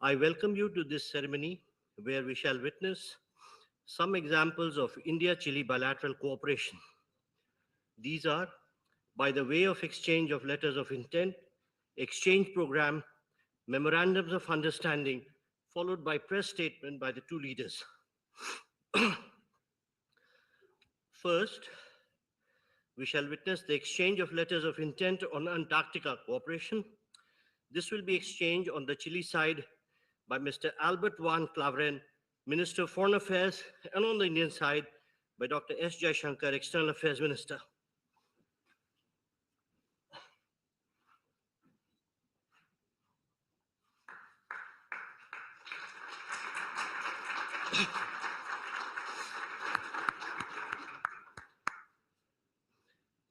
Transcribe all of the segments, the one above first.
I welcome you to this ceremony where we shall witness some examples of India-Chile bilateral cooperation. These are by the way of exchange of letters of intent, exchange program, memorandums of understanding, followed by press statement by the two leaders. First, we shall witness the exchange of letters of intent on Antarctica cooperation. This will be exchanged on the Chile side by Mr. Albert Van Claveren, Minister of Foreign Affairs, and on the Indian side by Dr. S. Jaishankar, External Affairs Minister.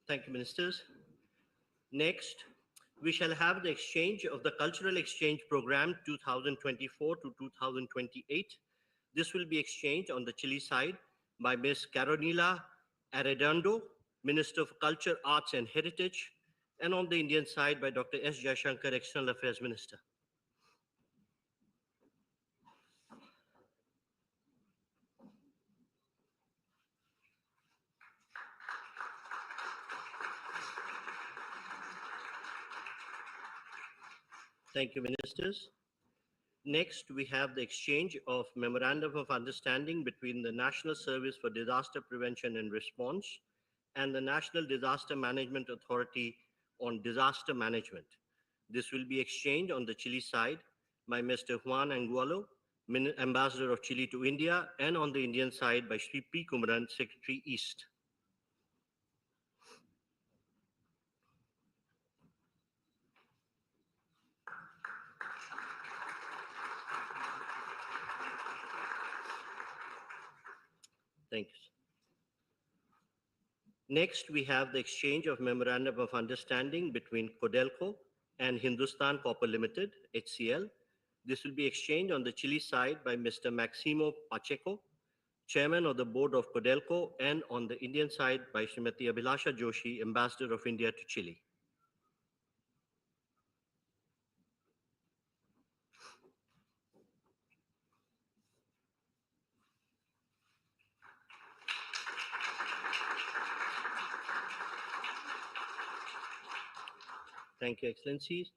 Thank you, Ministers. Next, we shall have the exchange of the Cultural Exchange Program 2024 to 2028. This will be exchanged on the Chile side by Ms. Carolina Arredondo, Minister of Culture, Arts and Heritage, and on the Indian side by Dr. S. Jaishankar, External Affairs Minister. Thank you, Ministers. Next, we have the exchange of Memorandum of Understanding between the National Service for Disaster Prevention and Response and the National Disaster Management Authority on Disaster Management. This will be exchanged on the Chile side by Mr. Juan Angulo, Ambassador of Chile to India, and on the Indian side by Sri P. Kumaran, Secretary East. Thank you. Next, we have the exchange of Memorandum of Understanding between Codelco and Hindustan Copper Limited, HCL. This will be exchanged on the Chile side by Mr. Maximo Pacheco, Chairman of the Board of Codelco, and on the Indian side by Srimati Abhilasha Joshi, Ambassador of India to Chile. Thank you, Excellencies.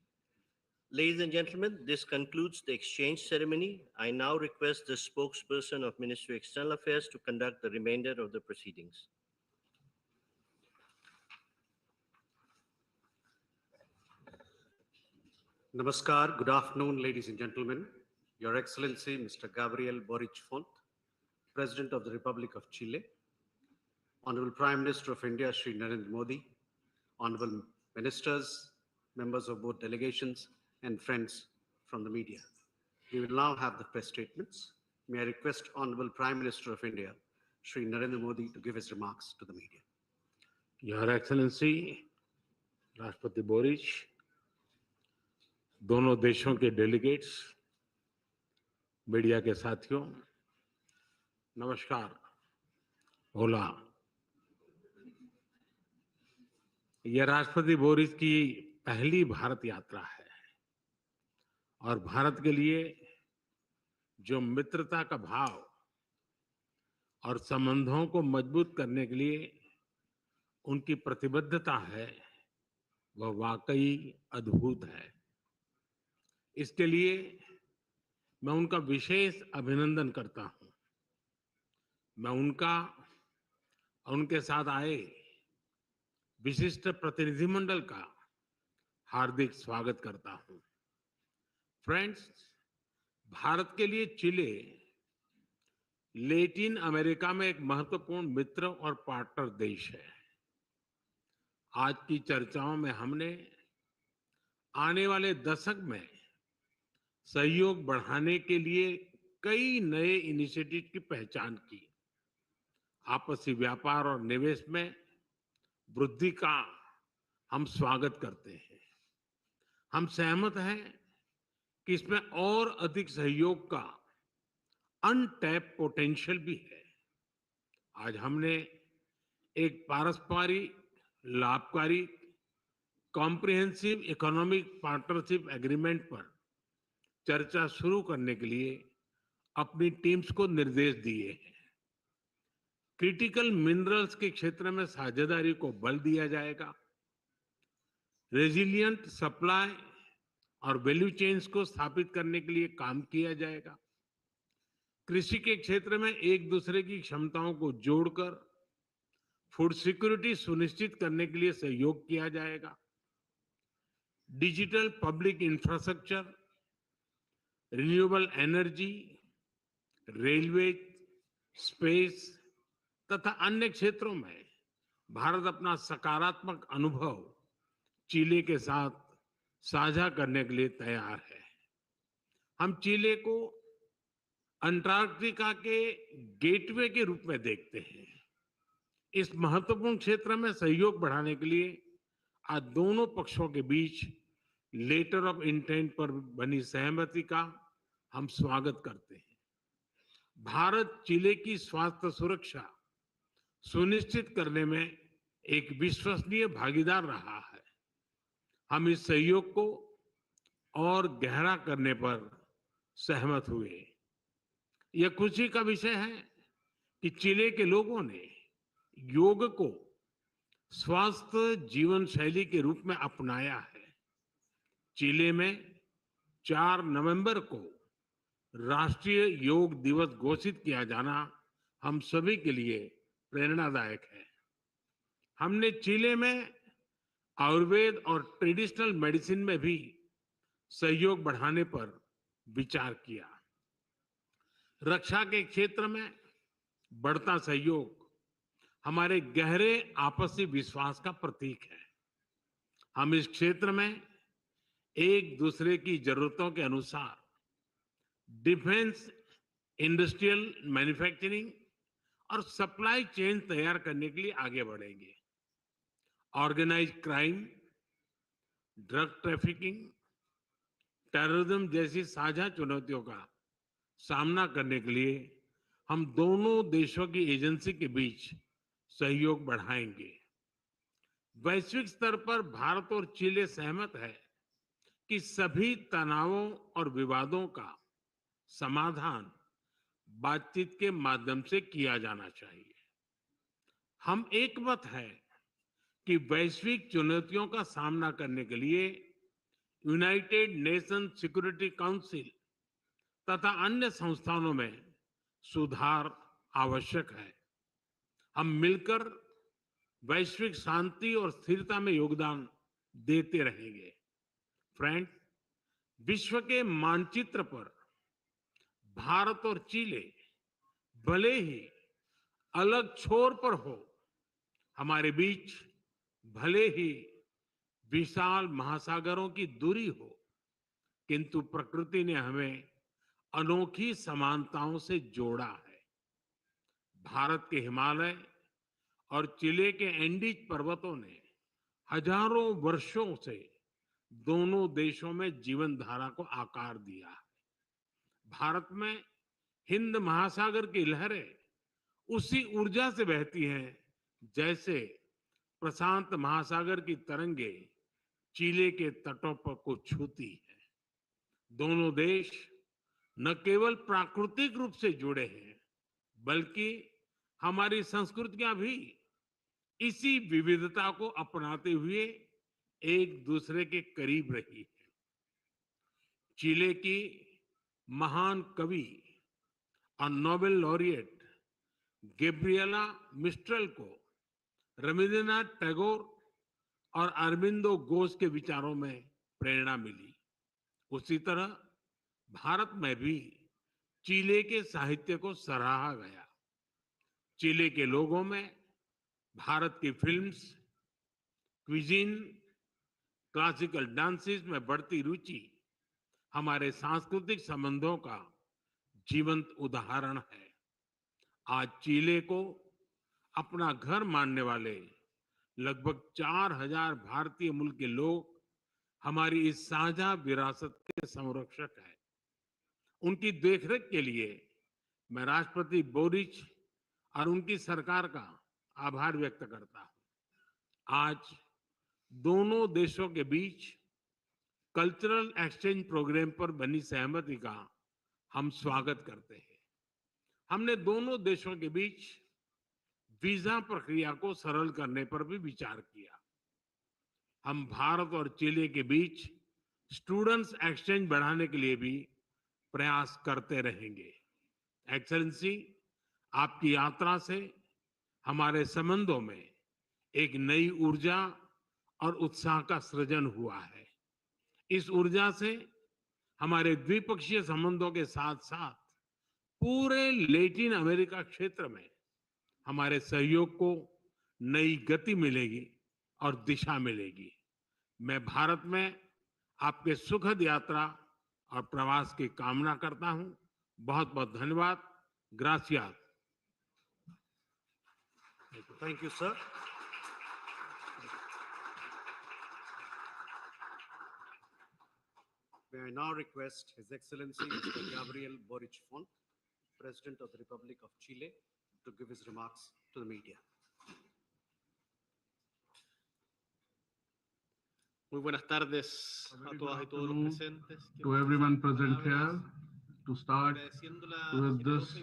Ladies and gentlemen, this concludes the exchange ceremony. I now request the spokesperson of Ministry of External Affairs to conduct the remainder of the proceedings. Namaskar, good afternoon, ladies and gentlemen. Your Excellency, Mr. Gabriel Boric Font, President of the Republic of Chile, Honorable Prime Minister of India, Shri Narendra Modi, Honorable Ministers, members of both delegations, and friends from the media. We will now have the press statements. May I request Honorable Prime Minister of India, Shri Narendra Modi, to give his remarks to the media. Your Excellency, राष्ट्रपति बोरिच, दोनों देशों के delegates, media के साथियों, नमस्कार, होला। यह राष्ट्रपति बोरिच की पहली भारत यात्रा है और भारत के लिए जो मित्रता का भाव और संबंधों को मजबूत करने के लिए उनकी प्रतिबद्धता है, वह वाकई अद्भुत है। इसके लिए मैं उनका विशेष अभिनंदन करता हूं। मैं उनका और उनके साथ आए विशिष्ट प्रतिनिधिमंडल का हार्दिक स्वागत करता हूं। फ्रेंड्स, भारत के लिए चिले लैटिन अमेरिका में एक महत्वपूर्ण मित्र और पार्टनर देश है। आज की चर्चाओं में हमने आने वाले दशक में सहयोग बढ़ाने के लिए कई नए इनिशिएटिव की पहचान की। आपसी व्यापार और निवेश में वृद्धि का हम स्वागत करते हैं। हम सहमत हैं कि इसमें और अधिक सहयोग का अनटैप पोटेंशियल भी है। आज हमने एक पारस्परिक लाभकारी कॉम्प्रिहेंसिव इकोनॉमिक पार्टनरशिप एग्रीमेंट पर चर्चा शुरू करने के लिए अपनी टीम्स को निर्देश दिए हैं। क्रिटिकल मिनरल्स के क्षेत्र में साझेदारी को बल दिया जाएगा। रेजिलिएंट सप्लाई और वैल्यू चेन्स को स्थापित करने के लिए काम किया जाएगा। कृषि के क्षेत्र में एक दूसरे की क्षमताओं को जोड़कर फूड सिक्योरिटी सुनिश्चित करने के लिए सहयोग किया जाएगा। Digital public infrastructure, renewable energy, railway, space तथा अन्य क्षेत्रों में भारत अपना सकारात्मक अनुभव चिली के साथ साझा करने के लिए तैयार है। हम चिली को अंटार्कटिका के गेटवे के रूप में देखते हैं। इस महत्वपूर्ण क्षेत्र में सहयोग बढ़ाने के लिए आज दोनों पक्षों के बीच लेटर ऑफ इंटेंट पर बनी सहमति का हम स्वागत करते हैं। भारत चिली की स्वास्थ्य सुरक्षा सुनिश्चित करने में एक विश्वसनीय भागीदार रहा है। हम इस सहयोग को और गहरा करने पर सहमत हुए। यह खुशी का विषय है कि चिली के लोगों ने योग को स्वस्थ जीवन शैली के रूप में अपनाया है। चिली में 4 नवंबर को राष्ट्रीय योग दिवस घोषित किया जाना हम सभी के लिए प्रेरणादायक है। हमने चिली में आयुर्वेद और ट्रेडिशनल मेडिसिन में भी सहयोग बढ़ाने पर विचार किया। रक्षा के क्षेत्र में बढ़ता सहयोग हमारे गहरे आपसी विश्वास का प्रतीक है। हम इस क्षेत्र में एक दूसरे की जरूरतों के अनुसार डिफेंस, इंडस्ट्रियल मैन्युफैक्चरिंग और सप्लाई चेन तैयार करने के लिए आगे बढ़ेंगे। Organise crime, drug trafficking, terrorism जैसी साझा चुनौतियों का सामना करने के लिए हम दोनों देशों की एजेंसी के बीच सहयोग बढ़ाएंगे। वैश्विक स्तर पर भारत और चिली सहमत है कि सभी तनावों और विवादों का समाधान बातचीत के माध्यम से किया जाना चाहिए। हम एकमत हैं कि वैश्विक चुनौतियों का सामना करने के लिए यूनाइटेड नेशन सिक्योरिटी काउंसिल तथा अन्य संस्थानों में सुधार आवश्यक है। हम मिलकर वैश्विक शांति और स्थिरता में योगदान देते रहेंगे। फ्रेंड्स, विश्व के मानचित्र पर भारत और चिली भले ही अलग छोर पर हो, हमारे बीच भले ही विशाल महासागरों की दूरी हो, किंतु प्रकृति ने हमें अनोखी समानताओं से जोड़ा है। भारत के हिमालय और चिली के एंडीज पर्वतों ने हजारों वर्षों से दोनों देशों में जीवन धारा को आकार दिया है। भारत में हिंद महासागर की लहरें उसी ऊर्जा से बहती हैं जैसे प्रशांत महासागर की तरंगे चिली के तटों पर को छूती है। दोनों देश न केवल प्राकृतिक रूप से जुड़े हैं, बल्कि हमारी संस्कृतियां भी इसी विविधता को अपनाते हुए एक दूसरे के करीब रही है। चिली की महान कवि और नोबेल लॉरिएट गैब्रिएला मिस्ट्रेल को रविंद्रनाथ टैगोर और अरबिंदो घोष के विचारों में प्रेरणा मिली। उसी तरह भारत में भी चिली के साहित्य को सराहा गया। चिली के लोगों में भारत की फिल्म्स, क्विजीन, क्लासिकल डांसेस में बढ़ती रुचि हमारे सांस्कृतिक संबंधों का जीवंत उदाहरण है। आज चिली को अपना घर मानने वाले लगभग 4000 भारतीय मूल के लोग हमारी इस साझा विरासत के संरक्षक हैं। उनकी देखरेख के लिए मैं राष्ट्रपति बोरिच और उनकी सरकार का आभार व्यक्त करता हूं। आज दोनों देशों के बीच कल्चरल एक्सचेंज प्रोग्राम पर बनी सहमति का हम स्वागत करते हैं। हमने दोनों देशों के बीच वीजा प्रक्रिया को सरल करने पर भी विचार किया। हम भारत और चिली के बीच स्टूडेंट्स एक्सचेंज बढ़ाने के लिए भी प्रयास करते रहेंगे। एक्सेलेंसी, आपकी यात्रा से हमारे संबंधों में एक नई ऊर्जा और उत्साह का सृजन हुआ है। इस ऊर्जा से हमारे द्विपक्षीय संबंधों के साथ साथ पूरे लैटिन अमेरिका क्षेत्र में हमारे सहयोग को नई गति मिलेगी और दिशा मिलेगी। मैं भारत में आपके सुखद यात्रा और प्रवास की कामना करता हूं। बहुत बहुत धन्यवाद। Gracias. Thank you, sir. May I now request His Excellency Mr. Gabriel Boric Font, President of the Republic of Chile, to give his remarks to the media. Muy buenas tardes a todas y todos los presentes. To everyone present here, to start with this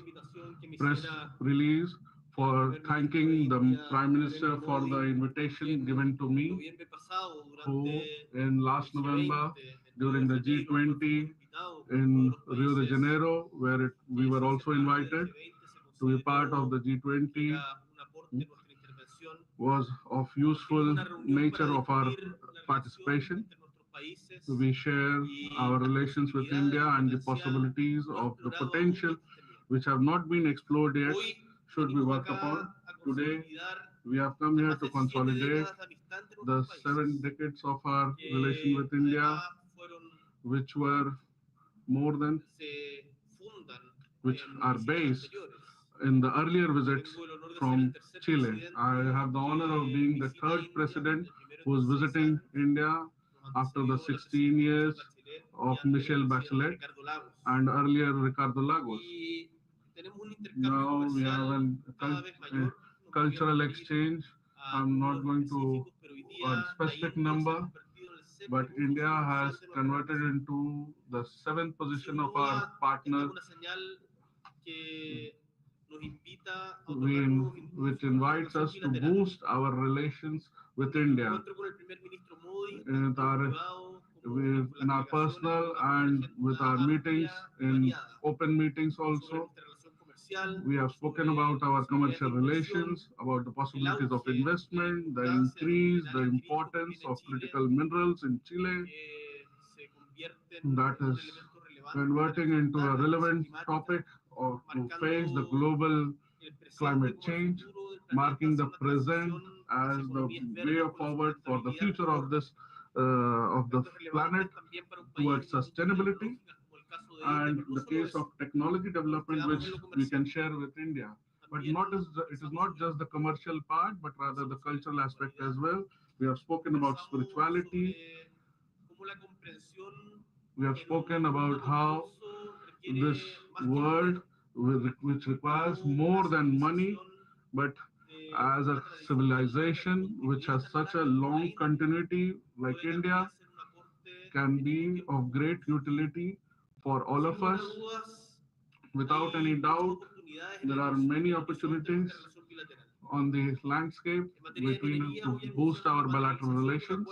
press release for thanking the Prime Minister for the invitation given to me, who in last November during the G20 in Rio de Janeiro, where we were also invited to be part of the G20, was of useful nature of our participation. We share our relations with India and the possibilities of the potential which have not been explored yet should be worked upon. Today, we have come here to consolidate the 7 decades of our relation with India, which were more than, which are based in the earlier visits from Chile. I have the honor of being the third president who is visiting India after the 16 years of Michelle Bachelet and earlier Ricardo Lagos. Now we have a cultural exchange. I'm not going to a specific number, but India has converted into the 7th position of our partner, which invites us to boost our relations with India in our personal and with our meetings, in open meetings also. We have spoken about our commercial relations, about the possibilities of investment, the increase, the importance of critical minerals in Chile. That is converting into a relevant topic or to face the global climate change, marking the present as the way forward for the future of this of the planet towards sustainability, and the case of technology development which we can share with India. But it is not just the commercial part, but rather the cultural aspect as well. We have spoken about spirituality. We have spoken about how this world, which requires more than money, but as a civilization which has such a long continuity like India, can be of great utility for all of us. Without any doubt, there are many opportunities on the landscape to boost our bilateral relations.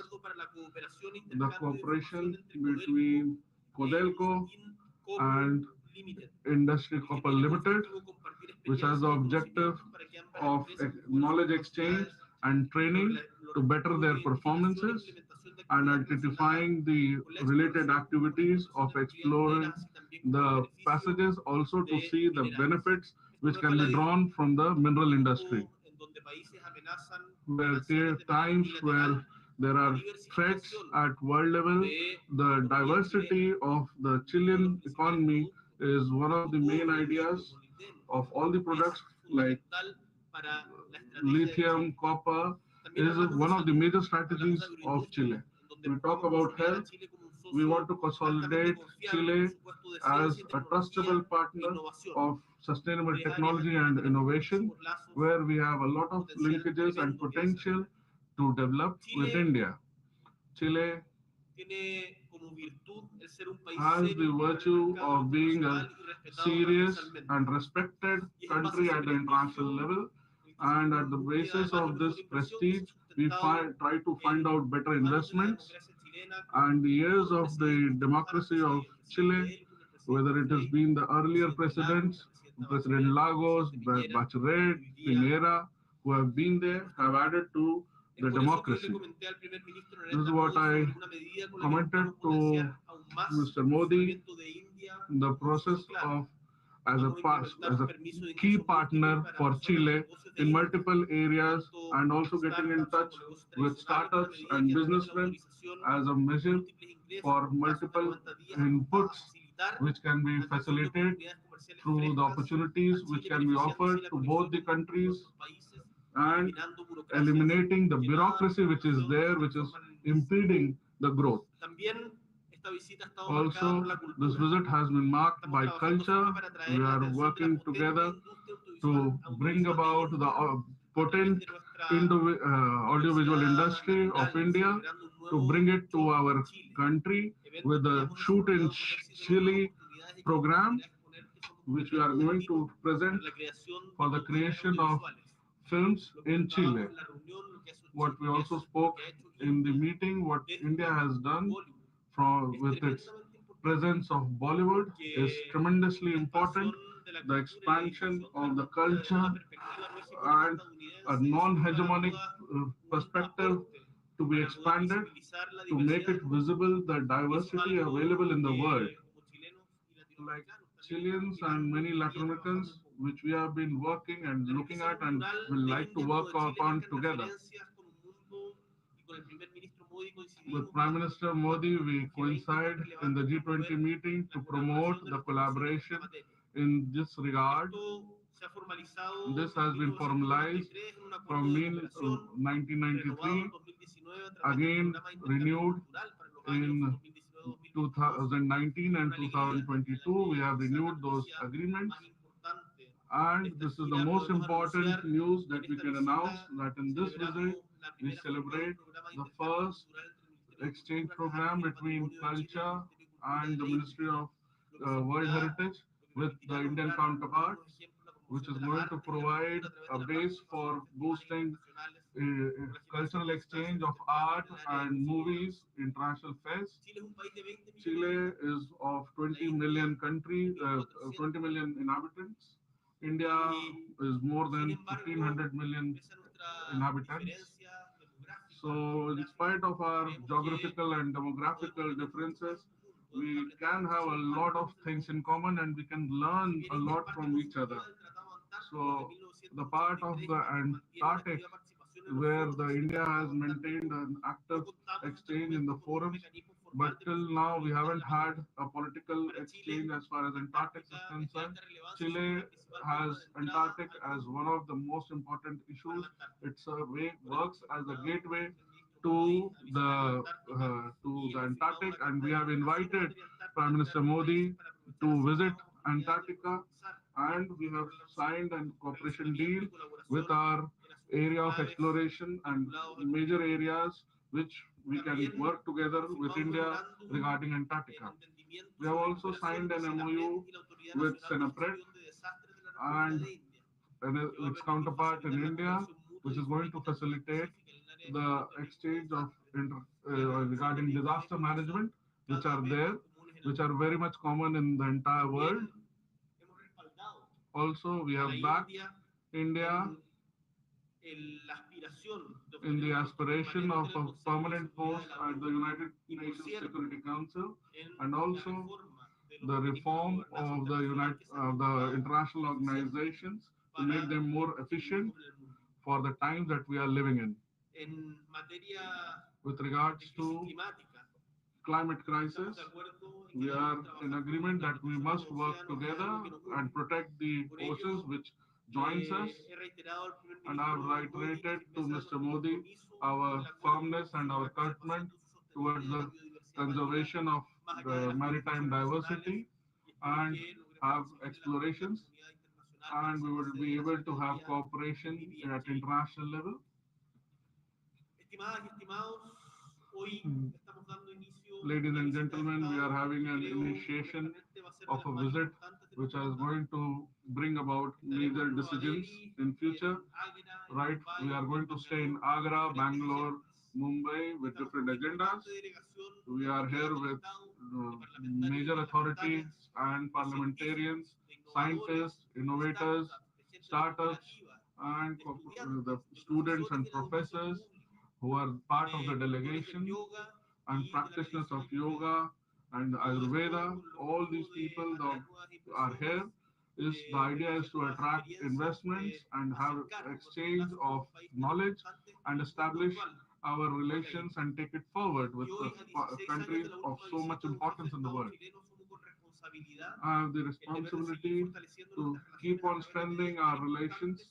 The cooperation between Codelco and Industry Copper Limited, which has the objective of knowledge exchange and training to better their performances, and identifying the related activities of exploring the passages, also to see the benefits which can be drawn from the mineral industry. Where there are times where there are threats at world level, the diversity of the Chilean economy is one of the main ideas of all the products like lithium, copper, is one of the major strategies of Chile. We talk about health. We want to consolidate Chile as a trustable partner of sustainable technology and innovation, where we have a lot of linkages and potential to develop with India. Chile has the virtue of being a serious and respected country at the international level. And at the basis of this prestige, we try to find out better investments. And the years of the democracy of Chile, whether it has been the earlier presidents, President Lagos, Bachelet, Pinera, who have been there, have added to the democracy. This is what I commented to Mr. Modi, the process of as a key partner for Chile in multiple areas and also getting in touch with startups and businessmen as a measure for multiple inputs which can be facilitated through the opportunities which can be offered to both the countries and eliminating the bureaucracy which is there, which is impeding the growth. Also, this visit has been marked by culture. We are working together to bring about the potent audiovisual industry of India, to bring it to our country with the Shoot in Chile program, which we are going to present for the creation of films in Chile. What we also spoke in the meeting, what India has done with its presence of Bollywood is tremendously important. The expansion of the culture and a non-hegemonic perspective to be expanded to make it visible the diversity available in the world. Like Chileans and many Latin Americans, which we have been working and looking at and will like to work upon together. With Prime Minister Modi, we coincide in the G20 meeting to promote the collaboration in this regard. This has been formalized from 1993, again renewed in 2019 and 2022. We have renewed those agreements. And this is the most important news that we can announce, that in this visit, we celebrate the first exchange program between culture and the Ministry of World Heritage with the Indian counterparts, which is going to provide a base for boosting cultural exchange of art and movies, international fairs. Chile is of 20 million 20 million inhabitants. India is more than 1500 million inhabitants. So, in spite of our geographical and demographical differences, we can have a lot of things in common and we can learn a lot from each other. So, the part of the Antarctic where the India has maintained an active exchange in the forums, but till now we haven't had a political exchange as far as Antarctic is concerned. Chile has Antarctic as one of the most important issues. It's a way works as a gateway to the Antarctic, and we have invited Prime Minister Modi to visit Antarctica, and we have signed a cooperation deal with our area of exploration and major areas which we can work together with India regarding Antarctica. We have also signed an MOU with Senapret and its counterpart in India, which is going to facilitate the exchange of regarding disaster management, which are there, which are very much common in the entire world. Also, we have backed India in the aspiration of a permanent post at the United Nations Security Council, and also the reform of the international organizations to make them more efficient for the times that we are living in. With regards to climate crisis, we are in agreement that we must work together and protect the oceans which joins us. And I have reiterated to Mr. Modi our firmness and our commitment towards the conservation of the maritime diversity and have explorations, and we will be able to have cooperation at international level. ladies and gentlemen, we are having an initiation of a visit which is going to bring about major decisions in future. Right, we are going to stay in Agra, Bangalore, Mumbai with different agendas. We are here with major authorities and parliamentarians, scientists, innovators, startups, and the students and professors who are part of the delegation, and practitioners of yoga and Ayurveda. All these people that are here. The idea is to attract investments and have exchange of knowledge and establish our relations and take it forward with the countries of so much importance in the world. I have the responsibility to keep on strengthening our relations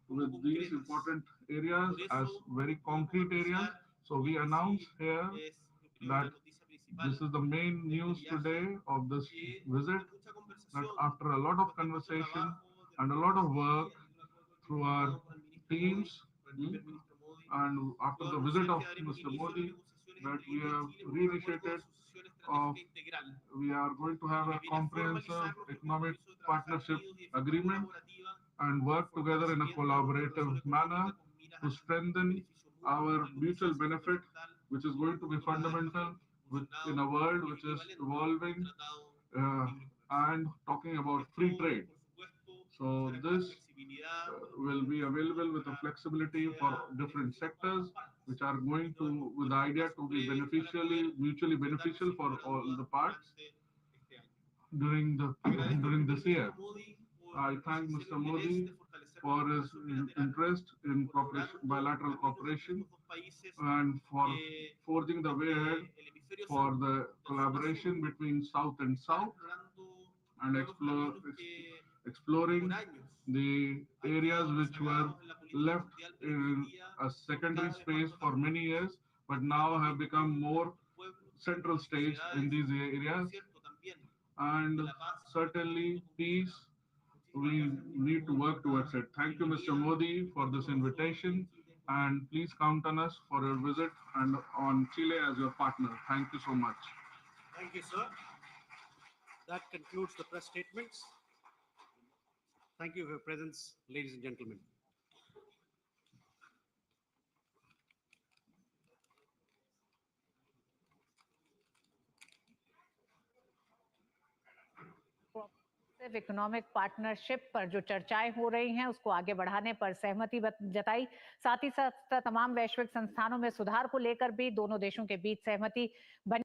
with these important areas as very concrete areas. So we announce here that this is the main news today of this visit, that after a lot of conversation and a lot of work through our teams, and after the visit of Mr. Modi, that we have reinitiated of we are going to have a comprehensive economic partnership agreement and work together in a collaborative manner to strengthen our mutual benefit, which is going to be fundamental in a world which is evolving uh, and talking about free trade. So this will be available with a flexibility for different sectors, which are going to, with the idea to be mutually beneficial for all the parts during this year. I thank Mr. Modi for his interest in bilateral cooperation and for forging the way ahead for the collaboration between South and South and exploring the areas which were left in a secondary space for many years, but now have become more central stage in these areas. And certainly peace, we need to work towards it. Thank you, Mr. Modi, for this invitation, and please count on us for your visit and on Chile as your partner. Thank you so much. Thank you, sir. That concludes the press statements. Thank you for your presence, ladies and gentlemen. Economic partnership पर जो चर्चाएं हो रही हैं उसको आगे बढ़ाने पर सहमति जताई। साथ ही साथ तमाम वैश्विक संस्थानों में सुधार को लेकर भी दोनों देशों के बीच सहमति बनी।